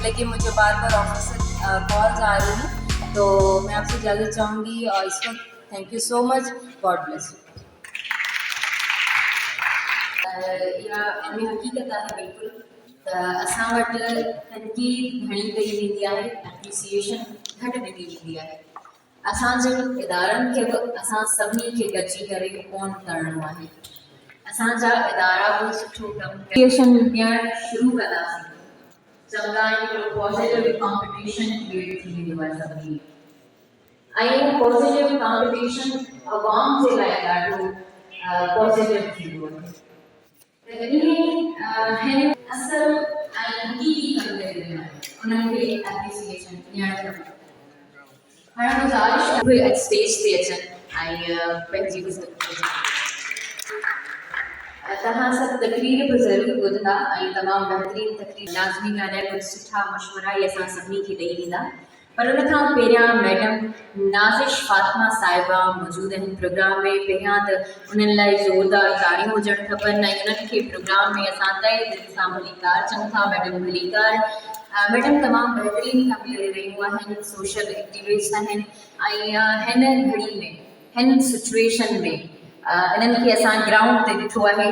लेकिन मुझे बार बार ऑफिस से कॉल्स आ रही हैं, तो मैं आपसे इजाज़त चाहूँगी और इस वक्त thank you so much, God bless you. इहा इनमें हक़ीक़त आहे बिल्कुलु त असां वटि तनक़ीद घणी कई वेंदी आहे, एप्रिसिएशन घटि ॾिनी वेंदी आहे। असांजे इदारनि खे बि असां सभिनी खे गॾिजी करे ऑन करिणो आहे। असांजा इदारा बि सुठो कम्युनिकेशन ॾियणु शुरू कंदासीं। चवंदा आहिनि हिकिड़ो पॉज़िटिव कॉम्पिटिशन क्रिएट थी वेंदो आहे सभिनी में, ऐं पॉज़िटिव कॉम्पिटिशन अवाम जे लाइ ॾाढो पॉज़िटिव थींदो आहे। हिन असल ऐं हक़ीक़ी कम करे रहिया आहिनि, उन्हनि खे एप्रिसिएशन ॾियणु खपे। हाणे गुज़ारिश उहे स्टेज ते अचनि ऐं पंहिंजी तव्हां सभु तकरीर बि ज़रूरु ॿुधंदा ऐं तमामु बहितरीनु तकरीर लाज़मी ॻाल्हाए कुझु सुठा मशवरा ई असां सभिनी खे ॾेई ॾींदा। पर उन खां पहिरियां मैडम नाज़िश फ़ातिमा साहिबा मौजूदु आहिनि प्रोग्राम में। पहिरियां त उन्हनि लाइ ज़ोरदार ताड़ियूं हुजणु खपनि ऐं उन्हनि खे प्रोग्राम में असां तहे दिलि सां भलीकार चऊं था। मैडम भलीकार, मैडम तमामु बहितरीनु कमु करे रहियूं आहिनि, सोशल एक्टिविस्ट आहिनि ऐं हिन घड़ी में हिन सिचुएशन में इन्हनि खे असां ग्राउंड ते ॾिठो आहे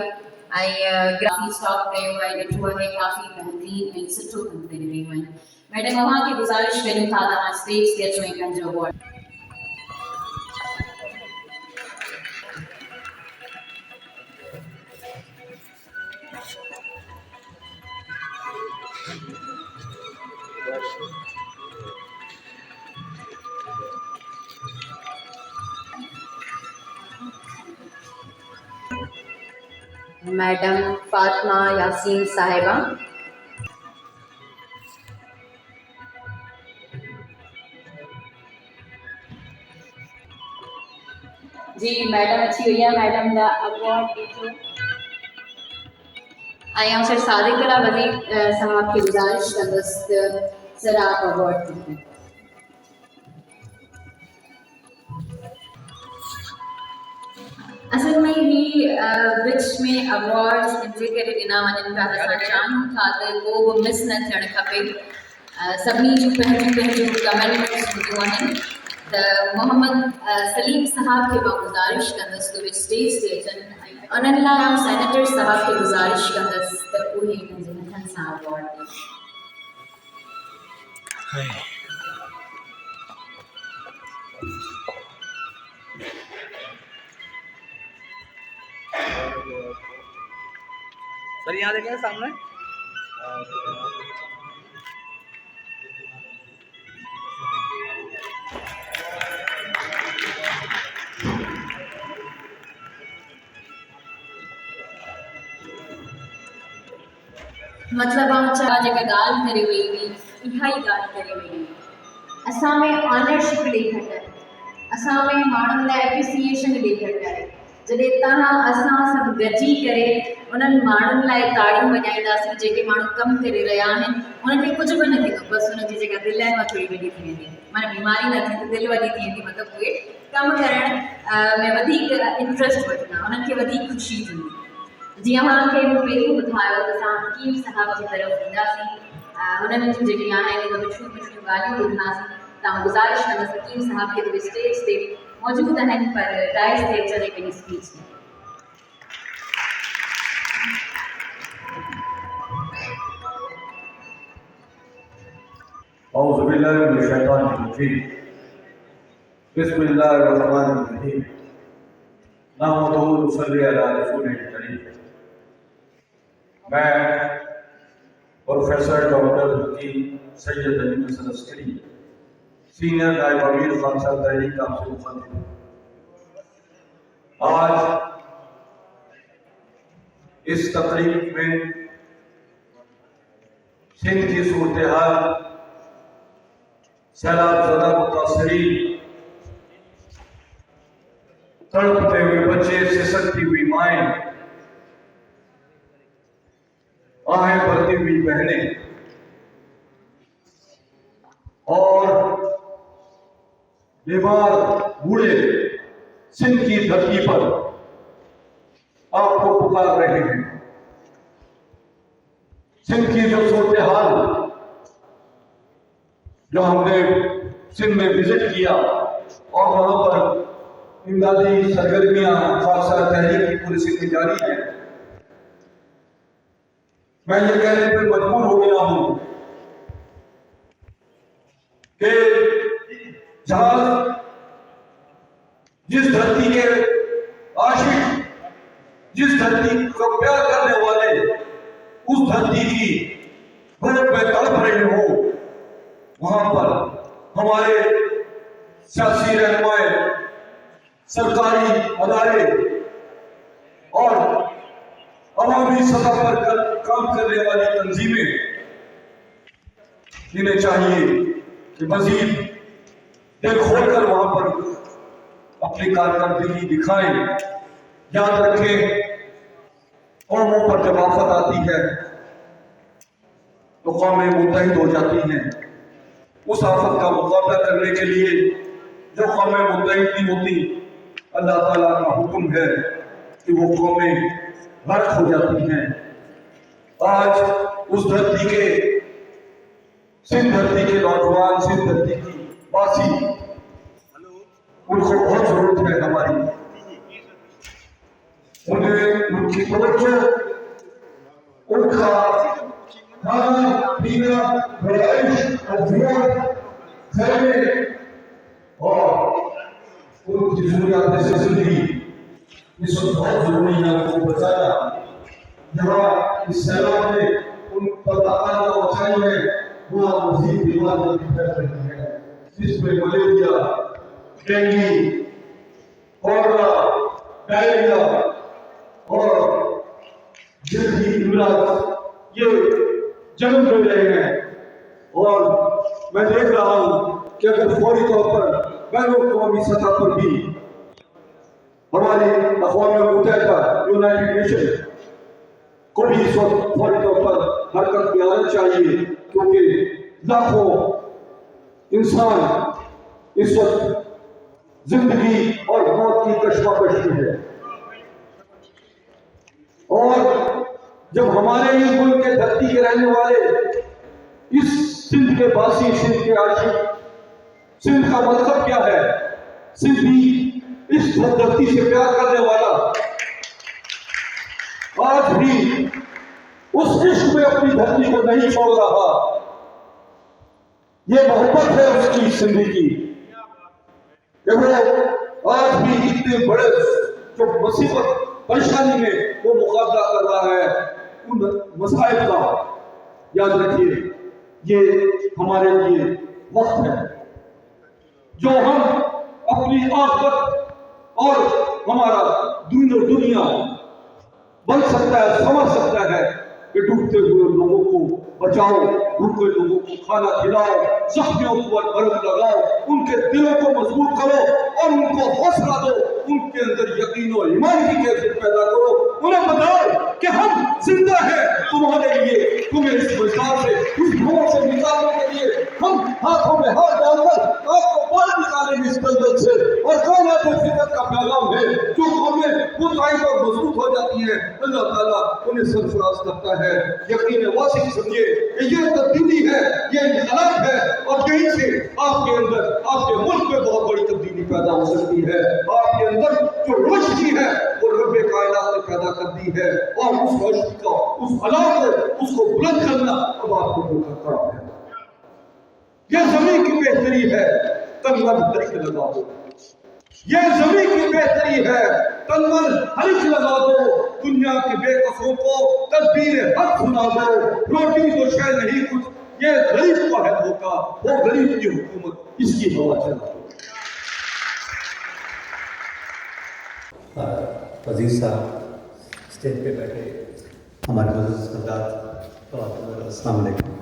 ऐं काफ़ी स्टॉक कयो आहे, ॾिठो आहे काफ़ी बहितरीनु ऐं सुठो कमु करे रहियूं आहिनि। मैडम अव्हांखे गुज़ारिश कयूं था तव्हां स्टेज ते अचो ऐं पंहिंजो अवॉर्ड मैडम फातिमा यासीन साहिबा। जी मैडम अची वई आहे, मैडम का अवॉर्ड ॾिजो ऐं फिर सादिक़ा वज़ीर साहब की गुज़ारिश कंदसि त सर आप अवॉर्ड दीजिए। असल में ही विच में अवॉर्ड्स इनजे करे ॾिना वञनि था त असां चाहियूं था त को बि मिस न थियणु खपे। सभिनी जूं पंहिंजूं कमेंटमेंट्स हूंदियूं आहिनि त मोहम्मद सलीम साहब खे मां गुज़ारिश कंदसि त उहे स्टेज ते अचनि ऐं उन्हनि लाइ आउं सेनेटर साहब खे गुज़ारिश कंदसि त उहे पंहिंजे हथनि सां अवॉर्ड ॾियनि। सर यहाँ देखें सामने। मतलब आउं छा जेका ॻाल्हि करे वई हुई इहा ई ॻाल्हि करे वई हुई। असां में ऑनरशिप ॾेई घटि आहे, असां में माण्हुनि लाइ एप्रिसिएशन ॾेई घटि आहे। जॾहिं तव्हां असां सभु गॾिजी करे उन्हनि माण्हुनि लाइ ताड़ियूं वॼाईंदासीं जेके माण्हू कमु करे रहिया आहिनि, उन्हनि खे कुझु बि न थींदो, बसि उन्हनि जी जेका दिलि आहे उहा थोरी वॾी थी वेंदी, माना बीमारी न थींदी, दिलि वॾी थी वेंदी, मतिलबु उहे कमु करण में वधीक इंट्रस्ट वठंदा, उन्हनि खे वधीक ख़ुशी थींदी। जीअं मूंखे पहिरियों ॿुधायो त असां हकीम साहब जी तरफ़ ईंदासीं, उन्हनि जूं जेकी आहिनि उहे मिठियूं मिठियूं ॻाल्हियूं ॿुधंदासीं। तव्हां गुज़ारिश कंदसि हकीम साहब खे त स्टेज ते मौजूदु आहिनि पर डाइस ते अचनि पंहिंजी स्पीच में। औज़ु बिल्लाहि मिनश शैतानिर रजीम। बिस्मिल्लाहिर रहमानिर रहीम। नहमदुहु व नसल्ली अला रसूलिल करीम। मैं प्रोफेसर डॉक्टर हकीम सैयद अली हसन अस्करी, सीनियर नायब अमीर खानसा तहरीक आपसे मुखातिब हूं। आज इस तकरीब में सिंध की सूरत हाल, सैलाब ज़दा मुतासरीन, तड़पते हुए बच्चे, सिसकती हुई माएँ, आहें भरती हुई बहनें और बीमार बूढ़े सिंध की धरती पर आपको पुकार रहे हैं। सिंध की जो सूरत हाल जो हमने सिंध में विजिट किया और वहां पर इमदादी सरगर्मियां खासा तहरीक की पूरी सिंध में जारी है, मैं ये कहने पर मजबूर हो गया हूं कि जहां जिस धरती के आशिक, जिस धरती को प्यार करने वाले उस धरती की भूख में तड़प रहे हो, वहां पर हमारे सियासी रहनुमाए, सरकारी अदारे और अवामी सतह पर काम करने वाली तंजीमें, इन्हें चाहिए कि मजीद दिल खोलकर वहां पर अपनी कारकर्दगी दिखाएं। याद रखें, कौमों पर जब आफत आती है तो कौमें मुत्तहिद हो जाती हैं। उस आफत का मुकाबला करने के लिए जो कौमें मुत्तहिद नहीं होती, अल्लाह ताला का हुक्म है कि वो कौमें गर्क हो जाती हैं। आज उस धरती के, सिंध धरती के नौजवान, सिंध धरती की वासी, उनको बहुत जरूरत है हमारी, उन्हें उनकी तवज्जो, उनका खाना पीना, रहाइश, अध्ययन, खैमे और उनकी जरूरियात से जिंदगी, इस वक्त बहुत जरूरी है उनको बचाना। जहाँ इस सैलाब ने उन पर ताकत और ऊंचाई में वहाँ मजीद बीमारी फैल रही है, जिसमें मलेरिया, डेंगू, कोरोना, डायरिया और जल्दी इमराज ये जन्म ले रहे हैं। और मैं देख रहा हूं कि अगर फौरी तौर पर बैन अवी सतह पर भी हमारी अक़वाम मुत्तहिदा, यूनाइटेड नेशन को भी इस वक्त फौरी तौर पर हरकत में आना चाहिए, क्योंकि लाखों इंसान इस वक्त जिंदगी और मौत की कशमकश में है। और जब हमारे इस मुल्क के धरती के रहने वाले, इस सिंध के बासी, सिंध के आशिक, सिंध का मतलब क्या है, सिंधी इस धरती से प्यार करने वाला आज भी उस इश्क में अपनी धरती को नहीं छोड़ रहा। ये मोहब्बत है उसकी, सिंधी की। वो आज भी इतने बड़े जो मुसीबत परेशानी में वो मुकाबला कर रहा है, उन मसाइल का याद रखिए, ये हमारे लिए वक्त है जो हम अपनी आखिरत और हमारा दुनिया बन सकता है, समझ सकता है कि डूबते हुए लोगों को बचाओ, भूखे लोगों को खाना खिलाओ, जख्मियों पर मरहम लगाओ, उनके दिलों को मजबूत करो और उनको हौसला दो, उनके अंदर यकीन और ईमान की कैफियत पैदा करो। उन्हें बताओ कि हम जिंदा हैं तुम्हारे लिए, तुम्हें इस मजार से, उस धुआं से निकालने के लिए हम हाथों में हाथ डालकर आपको बाहर निकालेंगे इस दलदल से। और कायनात फिक्र का पैगाम है, जो हमें बुराई पर मजबूत हो जाती है, अल्लाह ताला उन्हें सरफराज करता है। यकीन वासिक समझिए कि ये तब्दीली है, ये इनकलाब है, और यहीं से आपके अंदर, आपके मुल्क में बहुत बड़ी तब्दीली पैदा हो सकती है। आपके अंदर जो रोशनी है वो रब्बे कायनात ने पैदा कर दी है, और उस रोशनी को, उस अला को, उसको बुलंद करना अब आपको करना है। यह जमीन की बेहतरी है, तन मन हरिक लगा दो। यह जमीन की बेहतरी है, तन मन हरिक लगा दो। दुनिया के बेकसों को तदबीर हक सुना दो। रोटी तो शायद नहीं कुछ, ये गरीब का है धोखा, वो गरीब की हुकूमत, इसकी हवा चला दो। वज़ीर साहब, स्टेज पे बैठे हमारे बुजुर्ग हज़रात, अस्सलाम वालेकुम।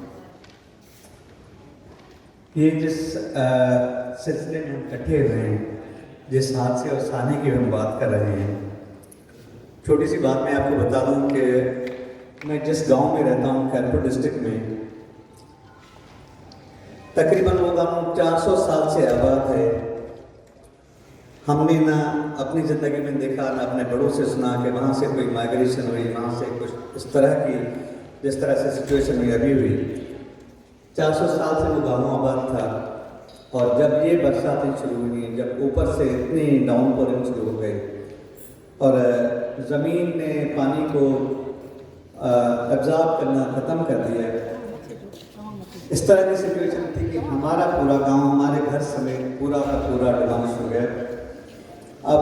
ये जिस सिलसिले में हम इकट्ठे हुए हैं, जिस हादसे और साने की हम बात कर रहे हैं, छोटी सी बात मैं आपको बता दूं कि मैं जिस गांव में रहता हूं, खैरपुर डिस्ट्रिक्ट में, तकरीबन वो गाँव 400 साल से आबाद है। हमने ना अपनी ज़िंदगी में देखा, ना अपने बड़ों से सुना कि वहाँ से कोई माइग्रेशन हुई, वहाँ से कुछ इस तरह की, जिस तरह से सिचुएशन हुई अभी हुई। 400 साल से वो गाँव आबाद था। और जब ये बरसातें शुरू हुई, जब ऊपर से इतनी डाउन पोरिंग शुरू हो गई और ज़मीन ने पानी को एब्जॉर्ब करना ख़त्म कर दिया, इस तरह की सिचुएशन थी कि हमारा पूरा गांव, हमारे घर समेत पूरा का पूरा डिमोलिश हो गया। अब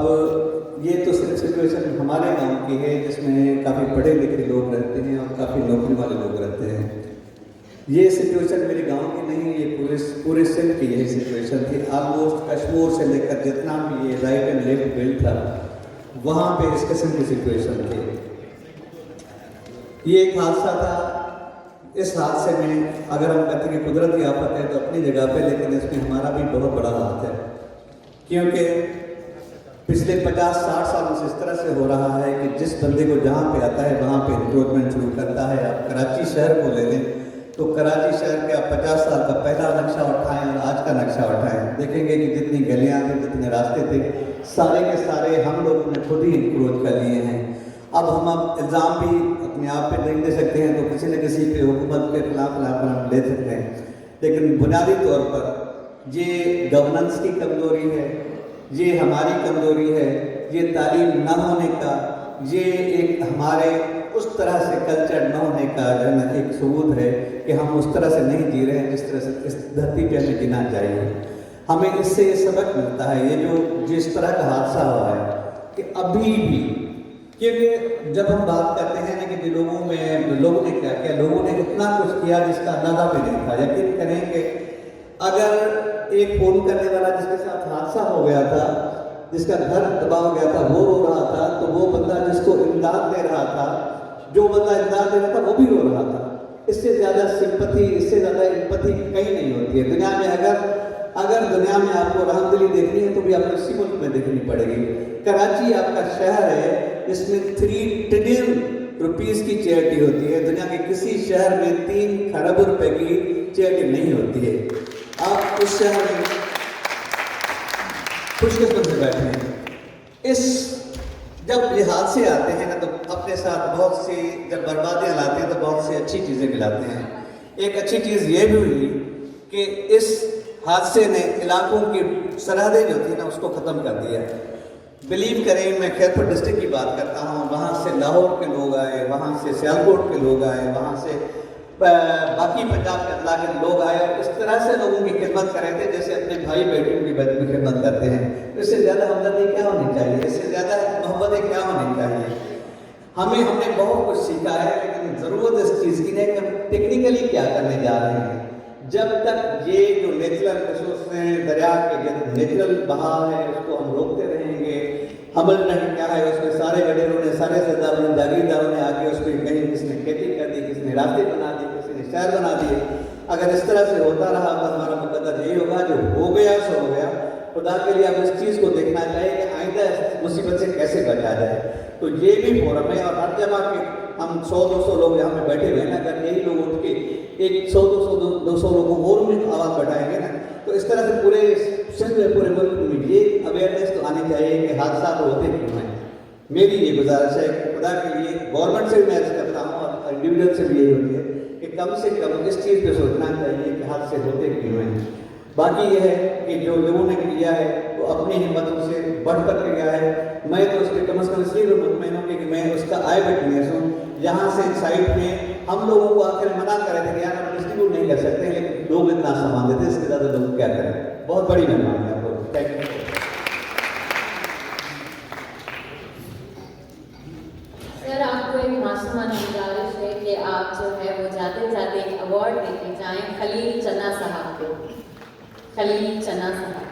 ये तो सिर्फ सिचुएशन हमारे गांव की है, जिसमें काफ़ी पढ़े लिखे लोग रहते हैं और काफ़ी नौकरी वाले लोग रहते हैं। ये सिचुएशन मेरे गांव की नहीं, ये पूरे सिंध की यही सिचुएशन थी। ऑलमोस्ट कश्मीर से लेकर जितना भी ये राइट एंड लेफ्ट बेल्ट था, वहाँ पे इस किस्म की सिचुएशन थी। ये एक हादसा था। इस हादसे में अगर हम कहते हैं कि कुदरती आफत है तो अपनी जगह पे, लेकिन इसमें हमारा भी बहुत बड़ा हाथ है, क्योंकि पिछले 50-60 सालों से इस तरह से हो रहा है कि जिस बंदे को जहाँ पे आता है वहाँ पे इंक्रोचमेंट शुरू करता है। आप कराची शहर को ले लें तो कराची शहर के आप 50 साल का पहला नक्शा उठाएं और आज का नक्शा उठाएं, देखेंगे कि जितनी गलियाँ थी, जितने रास्ते थे, सारे के सारे हम लोगों ने खुद ही इंक्रोच कर लिए हैं। अब हम इल्ज़ाम भी अपने आप पे नहीं दे सकते हैं, तो किसी न किसी पे हुकूमत के खिलाफ हम ले सकते हैं, लेकिन बुनियादी तौर पर ये गवर्नेंस की कमज़ोरी है, ये हमारी कमज़ोरी है, ये तालीम न होने का, ये एक हमारे उस तरह से कल्चर न होने का जो है ना एक सबूत है कि हम उस तरह से नहीं जी रहे हैं जिस तरह से इस धरती पे हमें जीना चाहिए। हमें इससे ये सबक मिलता है, ये जो जिस तरह का हादसा हुआ है कि अभी भी, क्योंकि जब हम बात करते हैं ना कि लोगों ने क्या किया, लोगों ने इतना कुछ किया जिसका अंदाजा भी नहीं था। यकीन करें कि अगर एक फ़ोन करने वाला जिसके साथ हादसा हो गया था, जिसका घर तबाह हो गया था, वो रो रहा था, तो वो बंदा जिसको इमदाद दे रहा था, जो बंदा इमदाद दे रहा था, वो भी रो रहा था। इससे ज़्यादा सिंपैथी, इससे ज़्यादा एम्पैथी कहीं नहीं होती है दुनिया में। अगर दुनिया में आपको रहमदिली देखनी है तो भी आपको इसी मुल्क में देखनी पड़ेगी। कराची आपका शहर है, इसमें 3 ट्रिलियन रुपीस की चैरिटी होती है। दुनिया के किसी शहर में 3 खरब रुपए की चैरिटी नहीं होती है। आप उस शहर में खुशकिस्मत से बैठे हैं। जब ये हादसे आते हैं ना, तो अपने साथ बहुत सी, जब बर्बादियाँ लाते हैं तो बहुत सी अच्छी चीज़ें भी लाते हैं। एक अच्छी चीज़ ये भी हुई कि इस हादसे ने इलाकों की सरहदें जो थी ना, उसको ख़त्म कर दिया। बिलीव करें, मैं खैरपुर डिस्ट्रिक्ट की बात करता हूँ, वहाँ से लाहौर के लोग आए, वहाँ से सियालकोट के लोग आए, वहाँ से बाकी पंजाब के अतला के लोग आए और इस तरह से लोगों की खिदमत कर रहे थे जैसे अपने भाई बेटियों की खिदमत करते हैं। इससे ज़्यादा हमदर्दी क्या होनी चाहिए, इससे ज़्यादा मोहब्बतें क्या होनी चाहिए। हमने बहुत कुछ सीखा है, लेकिन ज़रूरत इस चीज़ की नहीं कि हम टेक्निकली क्या करने जा रहे हैं। जब तक ये जो नेचुरल रिसोर्स हैं, दरिया के नेचुरल बहाव है, उसको हम रोकते रहेंगे। अमल नहीं क्या है, उसमें सारे गडेरों ने, सारे सरदारों ने, जागीरदारों ने आके उसमें कहीं किसने खेती कर दी, किसने रास्ते बना दिए, किसी ने शहर बना दिए। अगर इस तरह से होता रहा तो हमारा मुकद्दर यही होगा, जो हो गया सो हो गया। खुदा के लिए अब इस चीज़ को देखना चाहिए कि आइंदा इस मुसीबत से कैसे बचा जाए। तो ये भी फोरम है और हर जगह के हम 100-200 लोग यहाँ पे बैठे हुए हैं ना, अगर यही लोग उठ के एक 100-200 लोगों और में आवाज़ बढ़ाएंगे ना, तो इस तरह से पूरे सिंध में, पूरे मुल्क में ये अवेयरनेस तो आनी चाहिए कि हादसा तो होते क्यों हैं। मेरी ये गुजारिश है कि खुदा के लिए गवर्नमेंट से भी मैं अर्ज़ करता हूँ और इंडिविजुअल से भी यही होती है कि कम से कम इस चीज़ पे सोचना चाहिए कि हादसे होते क्यों हैं। बाकी ये है कि जो लोगों ने किया है वो अपनी हिम्मतों से बढ़ कर के गया है। मैं तो उसके कम से कम इसलिए मुतमईन हूँ कि मैं उसका आय विटनेस हूँ। यहाँ से साइड में हम लोगों को आखिर मना कर रहे थे कि यार हम डिस्ट्रीब्यूट नहीं कर सकते, लेकिन लोग इतना सामान देते, इसके ज़्यादा लोग क्या करें। बहुत बड़ी मेहरबानी है आपको, थैंक यू। सर, आपको एक मासूमाना गुजारिश है कि आप जो है वो जाते जाते एक अवार्ड देके जाएं खलील चना साहब को। खलील चना साहब।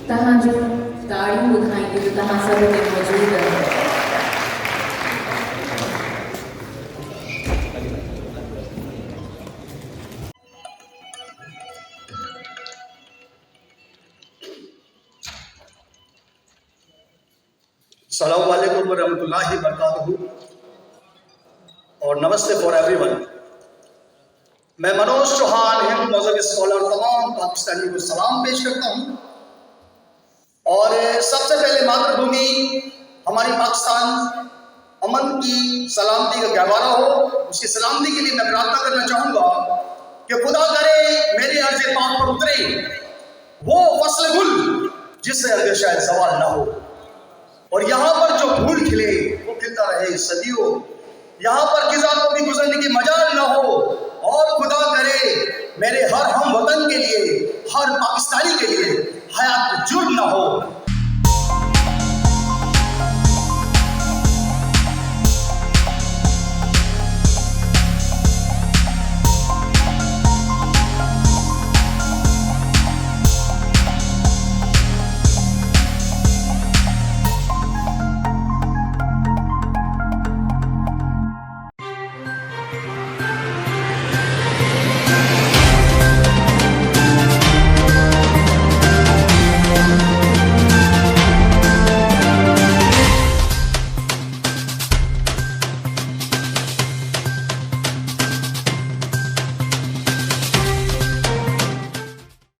तहां जो ताड़ियूं ॿुधाईंदी जो तहां सभ में मौजूद आहे। अस्सलामु अलैकुम वरहमतुल्लाहि वबरकातुहू और नमस्ते फॉर एवरीवन। मैं मनोज चौहान हिंद मजहब स्कॉलर तमाम पाकिस्तानियों को सलाम पेश करता हूँ। और सबसे पहले मातृभूमि हमारी पाकिस्तान अमन की सलामती का गहवारा हो, उसकी सलामती के लिए मैं प्रार्थना करना चाहूँगा कि खुदा करे मेरे अर्ज़ पाक पर उतरे वो फसल गुल जिससे अगर शायद सवाल ना हो, और यहाँ पर जो फूल खिले वो खिलता रहे सदियों, यहाँ पर किसी को भी गुजरने की मजाल ना हो। और खुदा करे मेरे हर हम वतन के लिए, हर पाकिस्तानी के लिए हयात जुर्म ना हो।